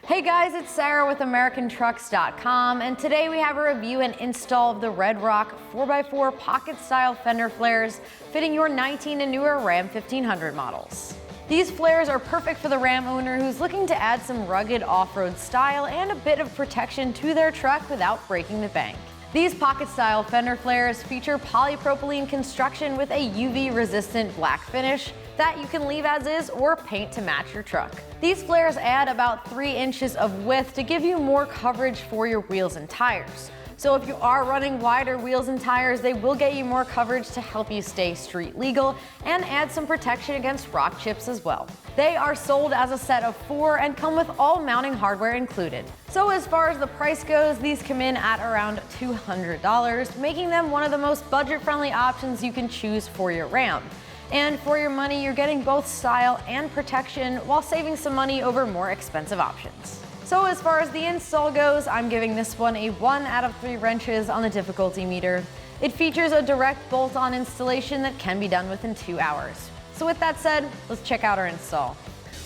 Hey guys, it's Sarah with AmericanTrucks.com, and today we have a review and install of the Red Rock 4x4 pocket style fender flares fitting your 19 and newer Ram 1500 models. These flares are perfect for the Ram owner who's looking to add some rugged off-road style and a bit of protection to their truck without breaking the bank. These pocket style fender flares feature polypropylene construction with a UV resistant black finish that you can leave as is or paint to match your truck. These flares add about 3 inches of width to give you more coverage for your wheels and tires. So if you are running wider wheels and tires, they will get you more coverage to help you stay street legal and add some protection against rock chips as well. They are sold as a set of 4 and come with all mounting hardware included. So as far as the price goes, these come in at around $200, making them one of the most budget-friendly options you can choose for your Ram. And for your money, you're getting both style and protection while saving some money over more expensive options. So as far as the install goes, I'm giving this one a 1 out of 3 wrenches on the difficulty meter. It features a direct bolt-on installation that can be done within 2 hours. So with that said, let's check out our install.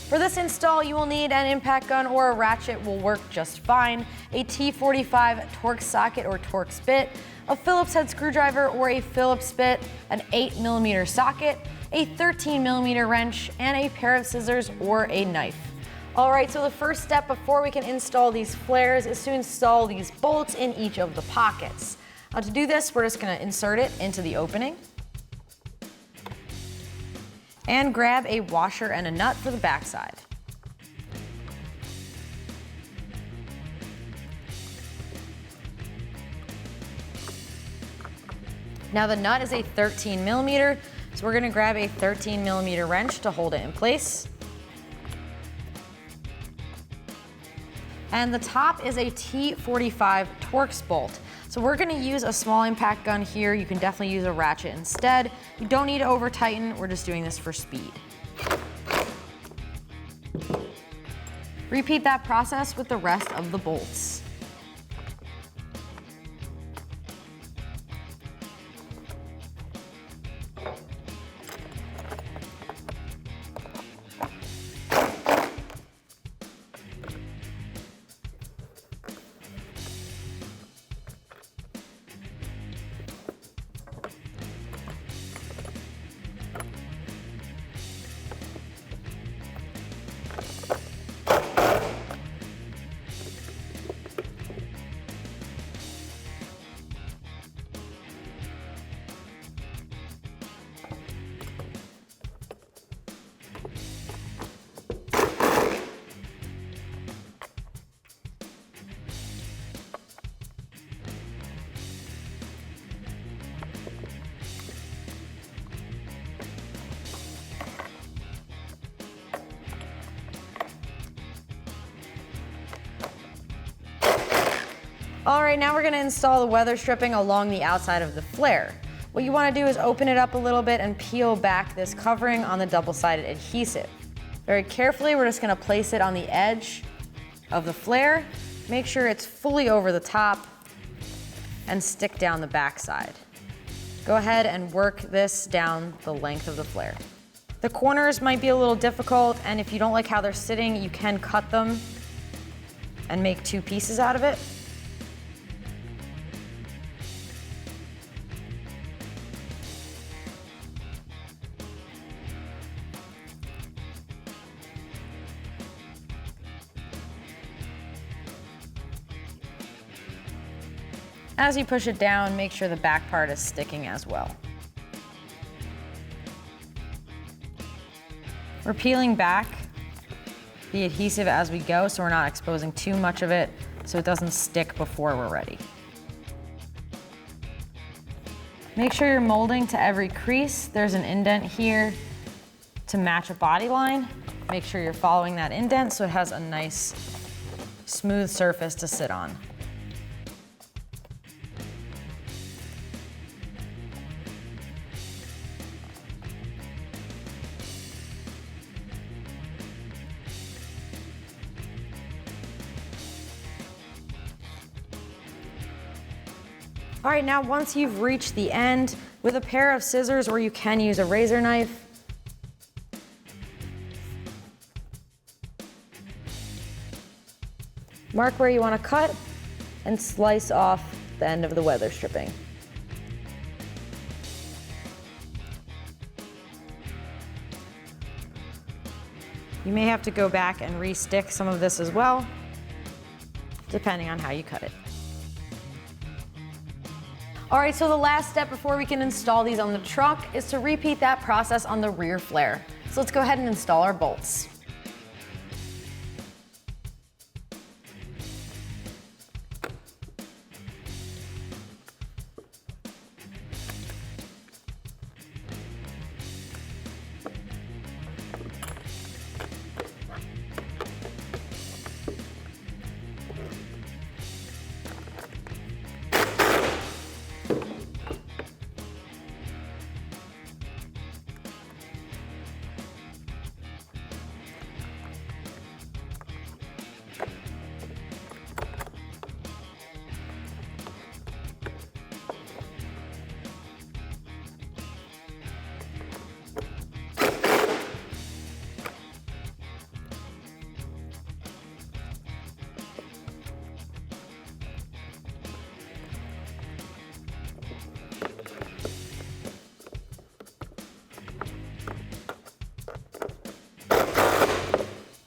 For this install, you will need an impact gun or a ratchet will work just fine, a T45 Torx socket or Torx bit, a Phillips head screwdriver or a Phillips bit, an 8mm socket, a 13mm wrench, and a pair of scissors or a knife. Alright, so the first step before we can install these flares is to install these bolts in each of the pockets. Now to do this, we're just going to insert it into the opening and grab a washer and a nut for the backside. Now the nut is a 13mm, so we're going to grab a 13mm wrench to hold it in place. And the top is a T45 Torx bolt. So we're going to use a small impact gun here. You can definitely use a ratchet instead. You don't need to over tighten, we're just doing this for speed. Repeat that process with the rest of the bolts. All right, now we're going to install the weather stripping along the outside of the flare. What you want to do is open it up a little bit and peel back this covering on the double-sided adhesive. Very carefully, we're just going to place it on the edge of the flare. Make sure it's fully over the top and stick down the backside. Go ahead and work this down the length of the flare. The corners might be a little difficult, and if you don't like how they're sitting, you can cut them and make 2 pieces out of it. As you push it down, make sure the back part is sticking as well. We're peeling back the adhesive as we go, so we're not exposing too much of it so it doesn't stick before we're ready. Make sure you're molding to every crease. There's an indent here to match a body line. Make sure you're following that indent so it has a nice smooth surface to sit on. All right, now once you've reached the end, with a pair of scissors or you can use a razor knife, Mark where you want to cut and slice off the end of the weather stripping. You may have to go back and re-stick some of this as well, depending on how you cut it. All right, so the last step before we can install these on the truck is to repeat that process on the rear flare. So let's go ahead and install our bolts.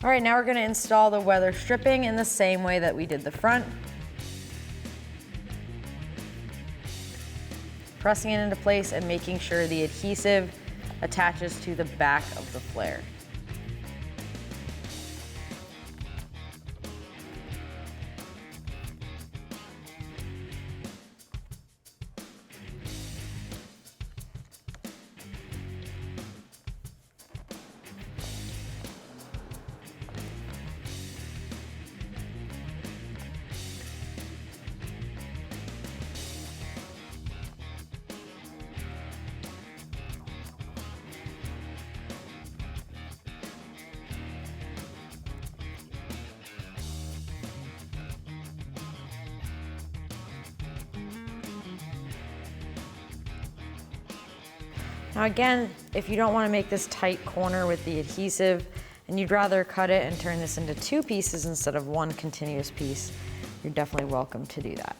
All right, now we're going to install the weather stripping in the same way that we did the front. Pressing it into place and making sure the adhesive attaches to the back of the flare. Now again, if you don't want to make this tight corner with the adhesive and you'd rather cut it and turn this into 2 pieces instead of 1 continuous piece, you're definitely welcome to do that.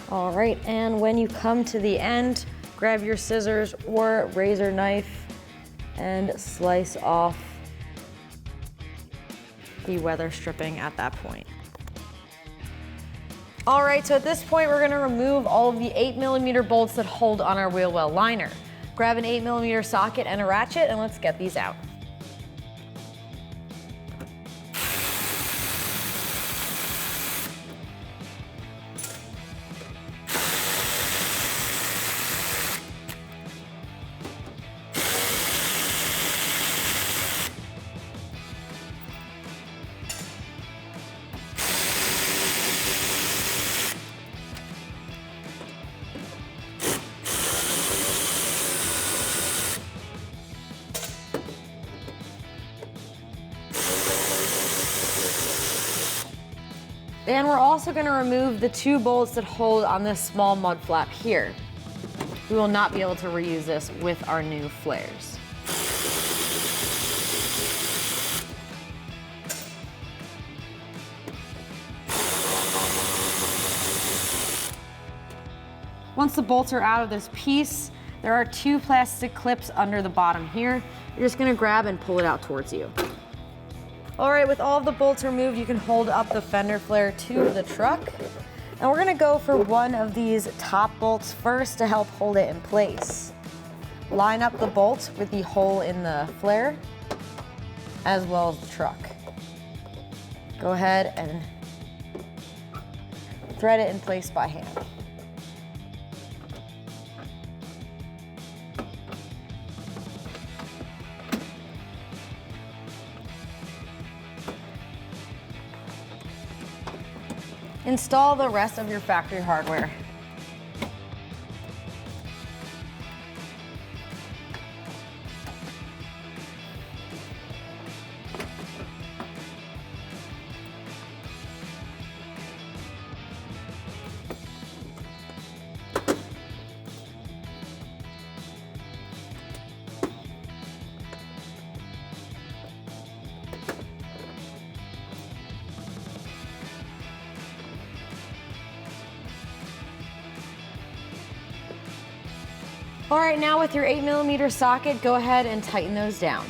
All right, and when you come to the end, grab your scissors or razor knife and slice off the weather stripping at that point. All right, so at this point, we're gonna remove all of the 8mm bolts that hold on our wheel well liner. Grab an 8mm socket and a ratchet, and let's get these out. And we're also going to remove the 2 bolts that hold on this small mud flap here. We will not be able to reuse this with our new flares. Once the bolts are out of this piece, there are 2 plastic clips under the bottom here. You're just going to grab and pull it out towards you. All right, with all of the bolts removed, you can hold up the fender flare to the truck. And we're gonna go for one of these top bolts first to help hold it in place. Line up the bolt with the hole in the flare, as well as the truck. Go ahead and thread it in place by hand. Install the rest of your factory hardware. All right, now with your 8mm socket, go ahead and tighten those down.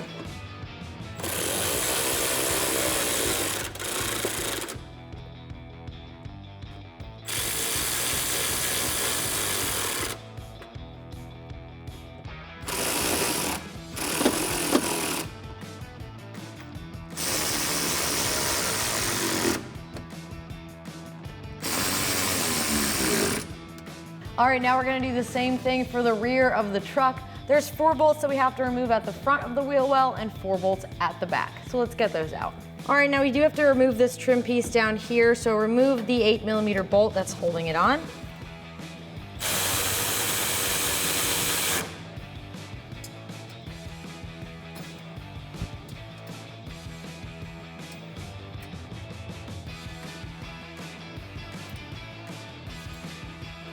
All right, now we're gonna do the same thing for the rear of the truck. There's 4 bolts that we have to remove at the front of the wheel well and 4 bolts at the back. So let's get those out. All right, now we do have to remove this trim piece down here. So remove the 8mm bolt that's holding it on.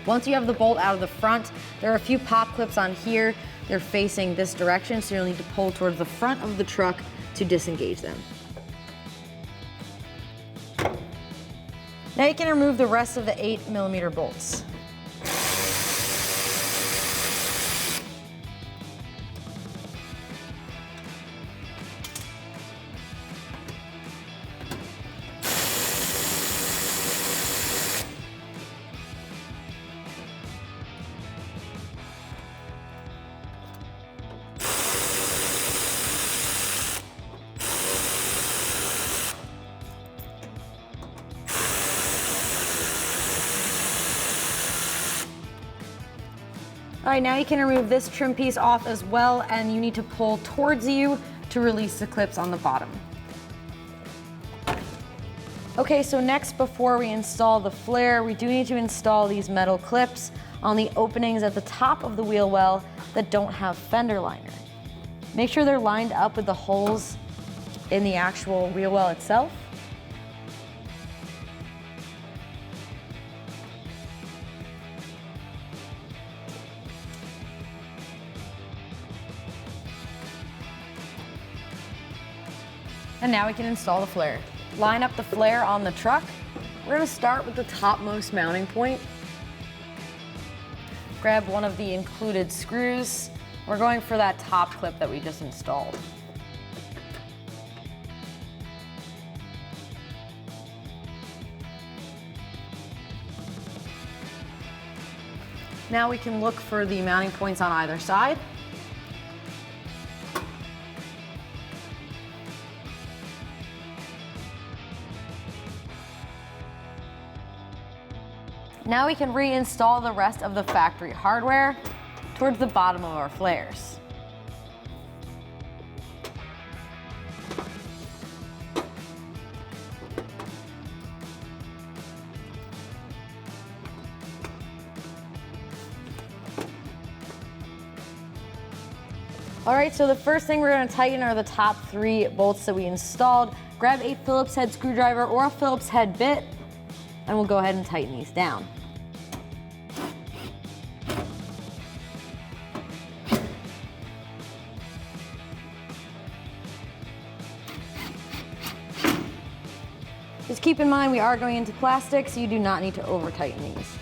Once you have the bolt out of the front, there are a few pop clips on here. They're facing this direction, so you'll need to pull towards the front of the truck to disengage them. Now you can remove the rest of the 8mm bolts. All right, now you can remove this trim piece off as well, and you need to pull towards you to release the clips on the bottom. Okay, so next, before we install the flare, we do need to install these metal clips on the openings at the top of the wheel well that don't have fender liner. Make sure they're lined up with the holes in the actual wheel well itself. And now we can install the flare. Line up the flare on the truck. We're gonna start with the topmost mounting point. Grab one of the included screws. We're going for that top clip that we just installed. Now we can look for the mounting points on either side. Now we can reinstall the rest of the factory hardware towards the bottom of our flares. All right, so the first thing we're gonna tighten are the top 3 bolts that we installed. Grab a Phillips head screwdriver or a Phillips head bit, and we'll go ahead and tighten these down. Just keep in mind we are going into plastic, so you do not need to over tighten these.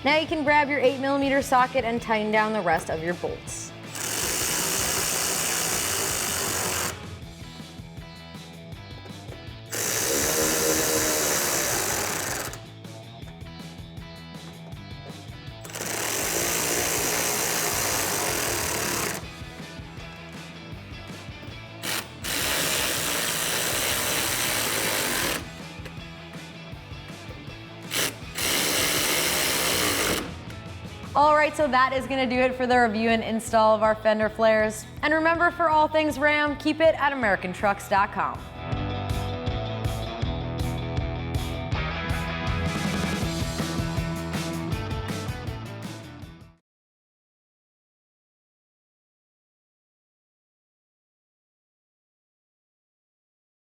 Now you can grab your 8mm socket and tighten down the rest of your bolts. All right, so that is gonna do it for the review and install of our fender flares. And remember, for all things Ram, keep it at AmericanTrucks.com.